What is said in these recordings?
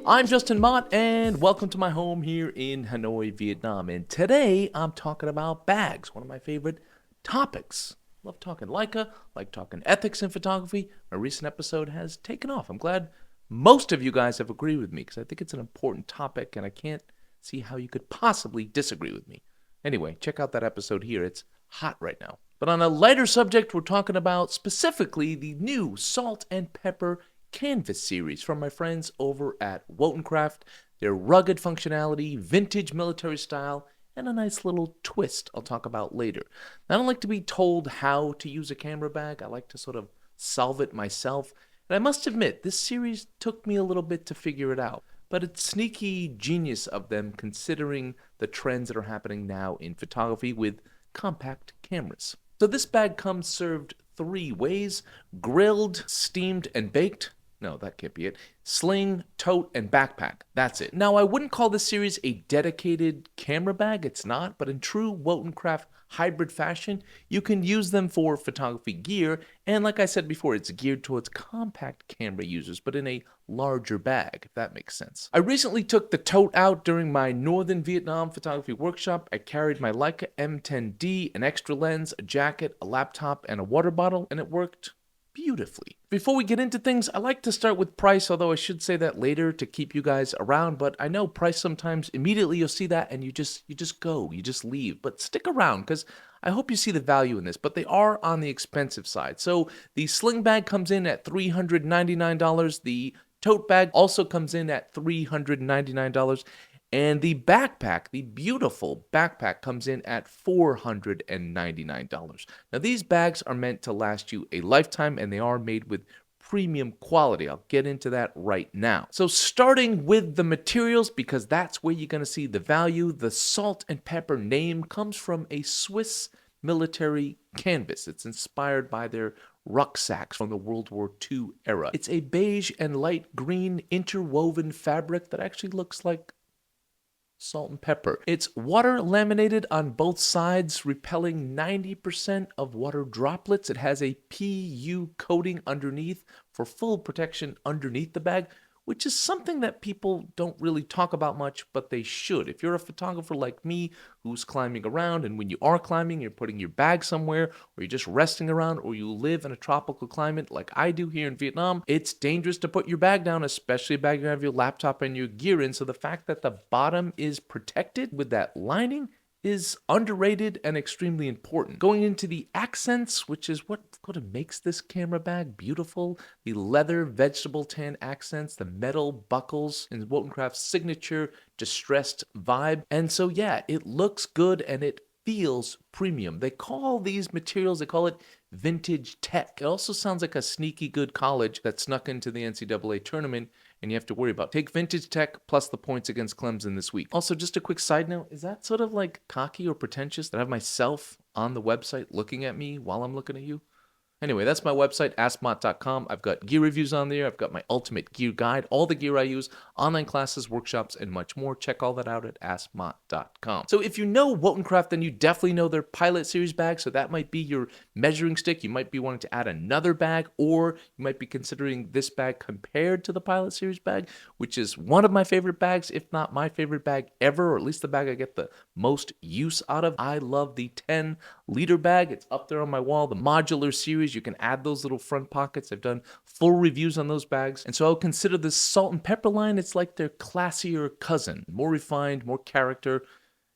I'm Justin Mott, and welcome to my home here in Hanoi, Vietnam. And today I'm talking about bags, one of my favorite topics. Love talking Leica, like talking ethics in photography. My recent episode has taken off. I'm glad most of you guys have agreed with me because I think it's an important topic and I can't see how you could possibly disagree with me. Anyway, check out that episode here. It's hot right now. But on a lighter subject, we're talking about specifically the new salt and pepper canvas series from my friends over at Wotancraft. Their rugged functionality, vintage military style, and a nice little twist I'll talk about later. I don't like to be told how to use a camera bag. I like to sort of solve it myself. And I must admit, this series took me a little bit to figure it out. But it's sneaky genius of them considering the trends that are happening now in photography with compact cameras. So this bag comes served three ways: grilled, steamed, and baked. No, that can't be it. Sling, tote, and backpack. That's it. Now, I wouldn't call this series a dedicated camera bag. It's not, but in true Wotancraft hybrid fashion, you can use them for photography gear. And like I said before, it's geared towards compact camera users, but in a larger bag, if that makes sense. I recently took the tote out during my Northern Vietnam photography workshop. I carried my Leica M10D, an extra lens, a jacket, a laptop, and a water bottle, and it worked beautifully. Before we get into things, I like to start with price, although I should say that later to keep you guys around, but I know price sometimes immediately you'll see that and you just leave. But stick around because I hope you see the value in this, but they are on the expensive side. So the sling bag comes in at $399. The tote bag also comes in at $399. And the backpack, the beautiful backpack, comes in at $499. Now, these bags are meant to last you a lifetime, and they are made with premium quality. I'll get into that right now. So starting with the materials, because that's where you're going to see the value, the salt and pepper name comes from a Swiss military canvas. It's inspired by their rucksacks from the World War II era. It's a beige and light green interwoven fabric that actually looks like salt and pepper. It's water laminated on both sides, repelling 90% of water droplets. It has a PU coating underneath for full protection underneath the bag, which is something that people don't really talk about much, but they should. If you're a photographer like me who's climbing around, and when you are climbing, you're putting your bag somewhere, or you're just resting around, or you live in a tropical climate like I do here in Vietnam, it's dangerous to put your bag down, especially a bag you have your laptop and your gear in. So the fact that the bottom is protected with that lining is underrated and extremely important. Going into the accents, which is what kind of makes this camera bag beautiful, the leather vegetable tan accents, the metal buckles, and Wotancraft's signature distressed vibe. And so yeah, it looks good and it feels premium. They call these materials, they call it vintage tech. It also sounds like a sneaky good college that snuck into the NCAA tournament and you have to worry about. Take vintage tech plus the points against Clemson this week. Also, just a quick side note, is that sort of like cocky or pretentious that I have myself on the website looking at me while I'm looking at you? Anyway, that's my website, askmott.com. I've got gear reviews on there. I've got my ultimate gear guide, all the gear I use, online classes, workshops, and much more. Check all that out at askmott.com. So if you know Wotancraft, then you definitely know their Pilot Series bag. So that might be your measuring stick. You might be wanting to add another bag, or you might be considering this bag compared to the Pilot Series bag, which is one of my favorite bags, if not my favorite bag ever, or at least the bag I get the most use out of. I love the 10-liter bag. It's up there on my wall, the modular series. You can add those little front pockets. I've done full reviews on those bags. And so I would consider this salt and pepper line, it's like their classier cousin, more refined, more character,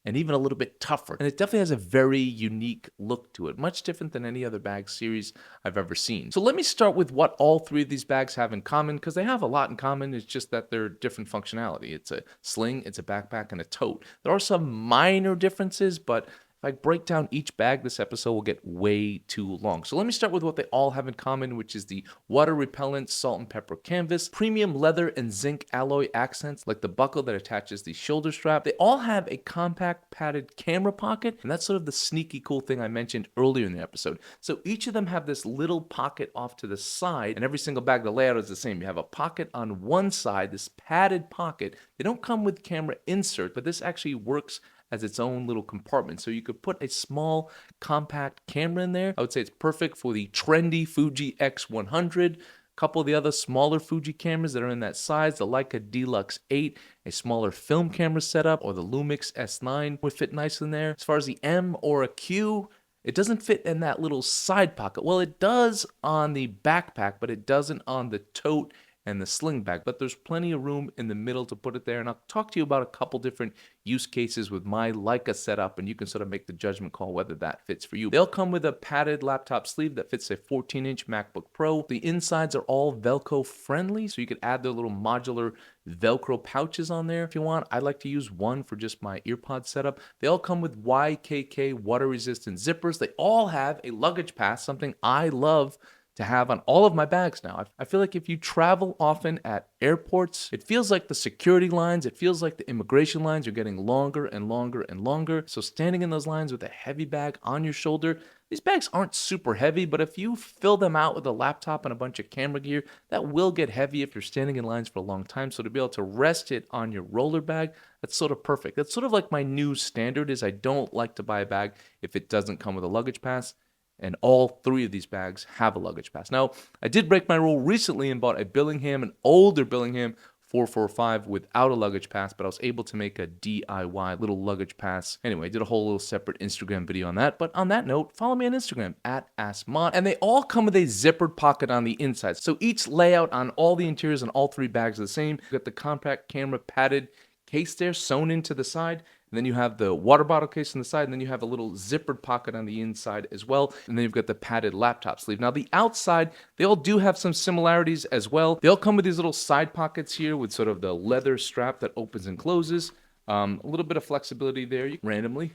and even a little bit tougher. And it definitely has a very unique look to it, much different than any other bag series I've ever seen. So let me start with what all three of these bags have in common, because they have a lot in common. It's just that they're different functionality. It's a sling, it's a backpack, and a tote. There are some minor differences, but if I break down each bag, this episode will get way too long. So let me start with what they all have in common, which is the water repellent salt and pepper canvas, premium leather and zinc alloy accents like the buckle that attaches the shoulder strap. They all have a compact padded camera pocket, and that's sort of the sneaky cool thing I mentioned earlier in the episode. So each of them have this little pocket off to the side, and every single bag, the layout is the same. You have a pocket on one side, this padded pocket. They don't come with camera insert, but this actually works as its own little compartment. So you could put a small compact camera in there. I would say it's perfect for the trendy Fuji X100, couple of the other smaller Fuji cameras that are in that size, the Leica Deluxe 8, a smaller film camera setup, or the Lumix S9 would fit nicely in there. As far as the M or a Q, it doesn't fit in that little side pocket. Well, it does on the backpack, but it doesn't on the tote and the sling bag, but there's plenty of room in the middle to put it there. And I'll talk to you about a couple different use cases with my Leica setup, and you can sort of make the judgment call whether that fits for you. They'll come with a padded laptop sleeve that fits a 14-inch MacBook Pro. The insides are all Velcro friendly, so you could add their little modular Velcro pouches on there if you want. I like to use one for just my earpod setup. They all come with YKK water-resistant zippers. They all have a luggage pass, something I love to have on all of my bags now. I feel like if you travel often at airports, it feels like the security lines, it feels like the immigration lines are getting longer and longer and longer. So standing in those lines with a heavy bag on your shoulder, these bags aren't super heavy, but if you fill them out with a laptop and a bunch of camera gear, that will get heavy if you're standing in lines for a long time. So to be able to rest it on your roller bag, that's sort of perfect. That's sort of like my new standard is I don't like to buy a bag if it doesn't come with a luggage pass. And all three of these bags have a luggage pass. Now, I did break my rule recently and bought a Billingham, an older Billingham 445 without a luggage pass, but I was able to make a DIY little luggage pass. Anyway, I did a whole little separate Instagram video on that. But on that note, follow me on Instagram at AskMod. And they all come with a zippered pocket on the inside. So each layout on all the interiors on all three bags are the same. You got the compact camera padded case there sewn into the side. And then you have the water bottle case on the side, and then you have a little zippered pocket on the inside as well. And then you've got the padded laptop sleeve. Now, the outside, they all do have some similarities as well. They all come with these little side pockets here with sort of the leather strap that opens and closes. A little bit of flexibility there. Randomly,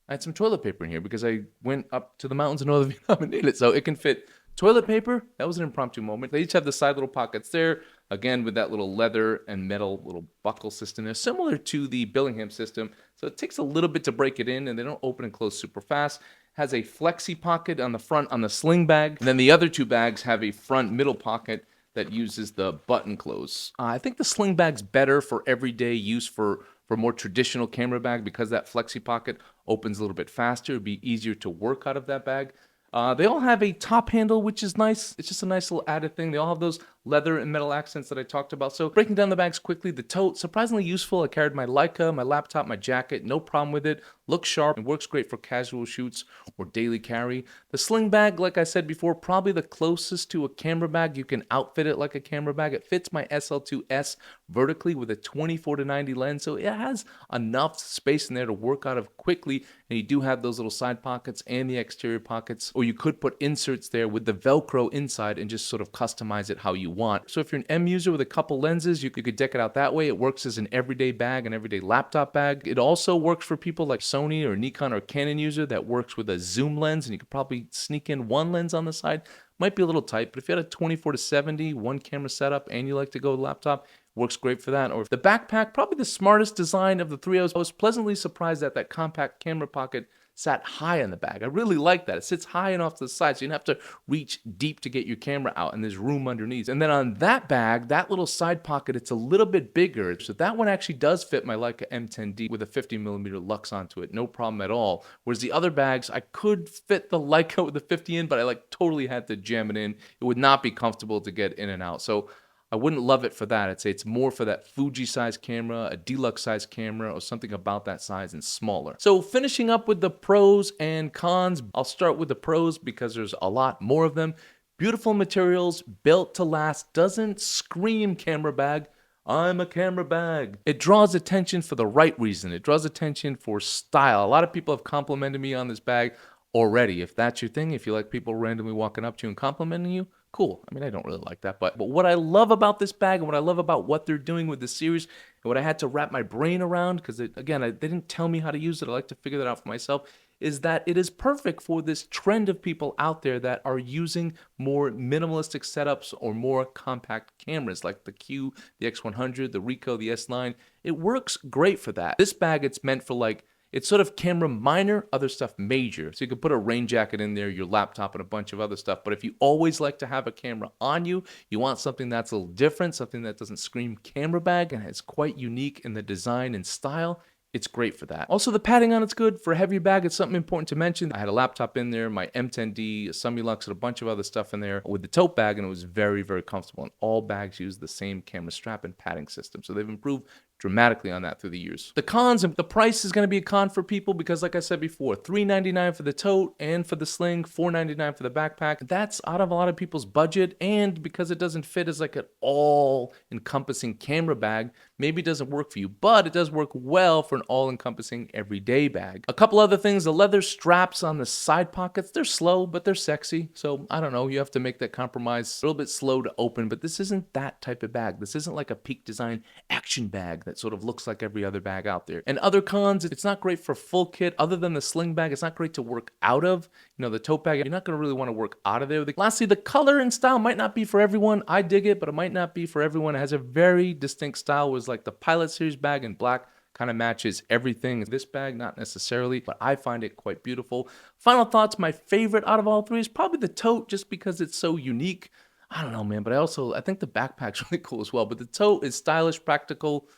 I had some toilet paper in here because I went up to the mountains in northern Vietnam and needed it. So it can fit toilet paper. That was an impromptu moment. They each have the side little pockets there. Again, with that little leather and metal little buckle system there, similar to the Billingham system. So it takes a little bit to break it in, and they don't open and close super fast. Has a flexi pocket on the front on the sling bag. And then the other two bags have a front middle pocket that uses the button close. I think the sling bag's better for everyday use for more traditional camera bag because that flexi pocket opens a little bit faster. It'd be easier to work out of that bag. They all have a top handle, which is nice. It's just a nice little added thing. They all have those leather and metal accents that I talked about. So breaking down the bags quickly, the tote, surprisingly useful. I carried my Leica, my laptop, my jacket, no problem with it. Looks sharp and works great for casual shoots or daily carry. The sling bag, like I said before, probably the closest to a camera bag. You can outfit it like a camera bag. It fits my SL2S vertically with a 24-90 lens, so it has enough space in there to work out of quickly. And you do have those little side pockets and the exterior pockets, or you could put inserts there with the Velcro inside and just sort of customize it how you want. So if you're an M user with a couple lenses, you could deck it out that way. It works as an everyday bag, an everyday laptop bag. It also works for people like Sony or Nikon or Canon user that works with a zoom lens, and you could probably sneak in one lens on the side. Might be a little tight, but if you had a 24-70 one camera setup and you like to go with laptop, works great for that. Or the backpack, probably the smartest design of the three. I was pleasantly surprised that that compact camera pocket sat high on the bag. I really like that. It sits high enough to the side, so you don't have to reach deep to get your camera out, and there's room underneath. And then on that bag, that little side pocket, it's a little bit bigger. So that one actually does fit my Leica M10D with a 50mm lux onto it. No problem at all. Whereas the other bags, I could fit the Leica with the 50 in, but I totally had to jam it in. It would not be comfortable to get in and out. So I wouldn't love it for that. I'd say it's more for that Fuji size camera, a deluxe size camera, or something about that size and smaller. So finishing up with the pros and cons, I'll start with the pros because there's a lot more of them. Beautiful materials, built to last, doesn't scream camera bag. I'm a camera bag. It draws attention for the right reason. It draws attention for style. A lot of people have complimented me on this bag already. If that's your thing, if you like people randomly walking up to you and complimenting you, cool. I mean, I don't really like that, but what I love about this bag and what I love about what they're doing with this series and what I had to wrap my brain around, because again, they didn't tell me how to use it. I like to figure that out for myself, is that it is perfect for this trend of people out there that are using more minimalistic setups or more compact cameras like the Q, the X100, the Ricoh, the S9. It works great for that. This bag, it's meant for it's sort of camera minor, other stuff major. So you could put a rain jacket in there, your laptop, and a bunch of other stuff. But if you always like to have a camera on you, you want something that's a little different, something that doesn't scream camera bag and is quite unique in the design and style, it's great for that. Also, the padding on it's good. For a heavy bag, it's something important to mention. I had a laptop in there, my M10D, a Lumix, and a bunch of other stuff in there with the tote bag, and it was very, very comfortable. And all bags use the same camera strap and padding system. So they've improved dramatically on that through the years. The cons, the price is going to be a con for people because, like I said before, $399 for the tote and for the sling, $499 for the backpack. That's out of a lot of people's budget, and because it doesn't fit as like an all-encompassing camera bag, maybe it doesn't work for you, but it does work well for an all-encompassing everyday bag. A couple other things, the leather straps on the side pockets, they're slow, but they're sexy. So I don't know, you have to make that compromise. A little bit slow to open, but this isn't that type of bag. This isn't like a Peak Design action bag that sort of looks like every other bag out there. And other cons, it's not great for full kit. Other than the sling bag, it's not great to work out of. You know, the tote bag, you're not going to really want to work out of there. Lastly, the color and style might not be for everyone. I dig it, but it might not be for everyone. It has a very distinct style. It was like the Pilot Series bag in black kind of matches everything. This bag, not necessarily, but I find it quite beautiful. Final thoughts, my favorite out of all three is probably the tote, just because it's so unique. I don't know, man, but I think the backpack's really cool as well. But the tote is stylish, practical,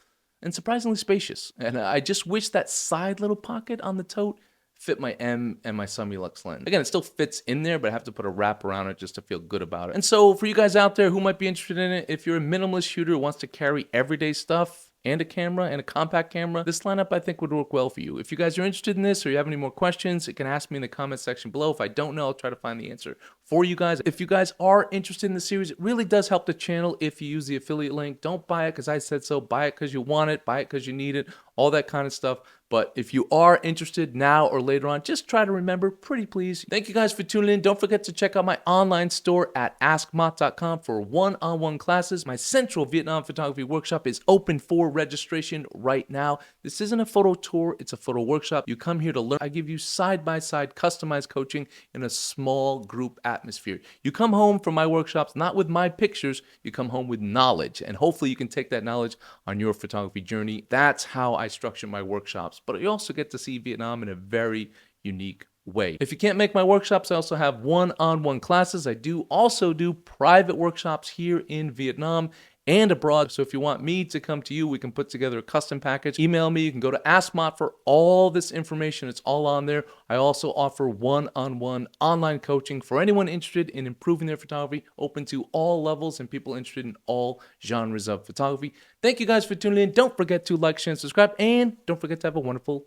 and surprisingly spacious. And I just wish that side little pocket on the tote fit my M and my Lumix lens. Again, it still fits in there, but I have to put a wrap around it just to feel good about it. And so for you guys out there who might be interested in it, if you're a minimalist shooter who wants to carry everyday stuff and a camera and a compact camera, this lineup I think would work well for you. If you guys are interested in this or you have any more questions, you can ask me in the comment section below. If I don't know, I'll try to find the answer for you guys. If you guys are interested in the series, it really does help the channel if you use the affiliate link. Don't buy it because I said so. Buy it because you want it. Buy it because you need it. All that kind of stuff. But if you are interested now or later on, just try to remember, pretty please. Thank you guys for tuning in. Don't forget to check out my online store at askmott.com for one-on-one classes. My Central Vietnam Photography Workshop is open for registration right now. This isn't a photo tour, it's a photo workshop. You come here to learn. I give you side-by-side customized coaching in a small group atmosphere. You come home from my workshops not with my pictures, you come home with knowledge, and hopefully you can take that knowledge on your photography journey. That's how I structure my workshops. But you also get to see Vietnam in a very unique way. If you can't make my workshops, I also have one-on-one classes. I do also do private workshops here in Vietnam and abroad. So if you want me to come to you, we can put together a custom package. Email me. You can go to AskMott for all this information. It's all on there. I also offer one-on-one online coaching for anyone interested in improving their photography, open to all levels and people interested in all genres of photography. Thank you guys for tuning in. Don't forget to like, share, and subscribe, and don't forget to have a wonderful